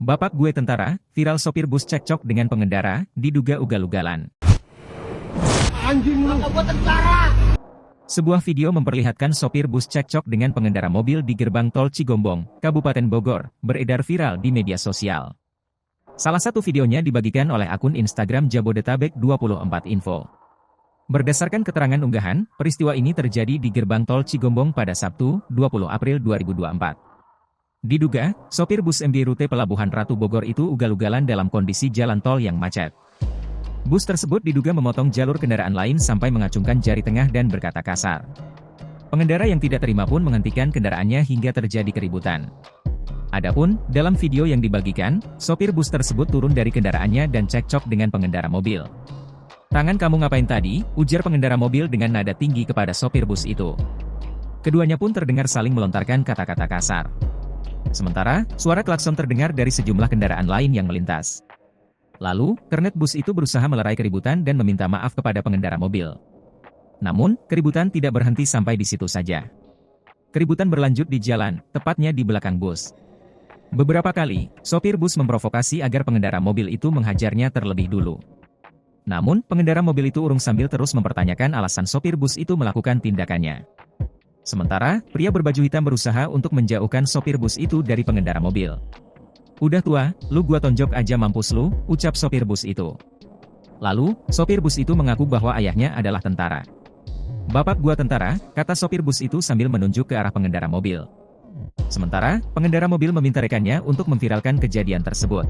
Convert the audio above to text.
Bapak gue tentara, viral sopir bus cekcok dengan pengendara, diduga ugal-ugalan. Anjing lu. Bapak gue tentara. Sebuah video memperlihatkan sopir bus cekcok dengan pengendara mobil di gerbang tol Cigombong, Kabupaten Bogor, beredar viral di media sosial. Salah satu videonya dibagikan oleh akun Instagram Jabodetabek 24 Info. Berdasarkan keterangan unggahan, peristiwa ini terjadi di gerbang tol Cigombong pada Sabtu, 20 April 2024. Diduga, sopir bus MB rute Pelabuhan Ratu Bogor itu ugal-ugalan dalam kondisi jalan tol yang macet. Bus tersebut diduga memotong jalur kendaraan lain sampai mengacungkan jari tengah dan berkata kasar. Pengendara yang tidak terima pun menghentikan kendaraannya hingga terjadi keributan. Adapun, dalam video yang dibagikan, sopir bus tersebut turun dari kendaraannya dan cekcok dengan pengendara mobil. "Tangan kamu ngapain tadi?" ujar pengendara mobil dengan nada tinggi kepada sopir bus itu. Keduanya pun terdengar saling melontarkan kata-kata kasar. Sementara, suara klakson terdengar dari sejumlah kendaraan lain yang melintas. Lalu, kernet bus itu berusaha melerai keributan dan meminta maaf kepada pengendara mobil. Namun, keributan tidak berhenti sampai di situ saja. Keributan berlanjut di jalan, tepatnya di belakang bus. Beberapa kali, sopir bus memprovokasi agar pengendara mobil itu menghajarnya terlebih dulu. Namun, pengendara mobil itu urung sambil terus mempertanyakan alasan sopir bus itu melakukan tindakannya. Sementara, pria berbaju hitam berusaha untuk menjauhkan sopir bus itu dari pengendara mobil. "Udah tua, lu gua tonjok aja mampus lu," ucap sopir bus itu. Lalu, sopir bus itu mengaku bahwa ayahnya adalah tentara. "Bapak gua tentara," kata sopir bus itu sambil menunjuk ke arah pengendara mobil. Sementara, pengendara mobil meminta rekannya untuk memviralkan kejadian tersebut.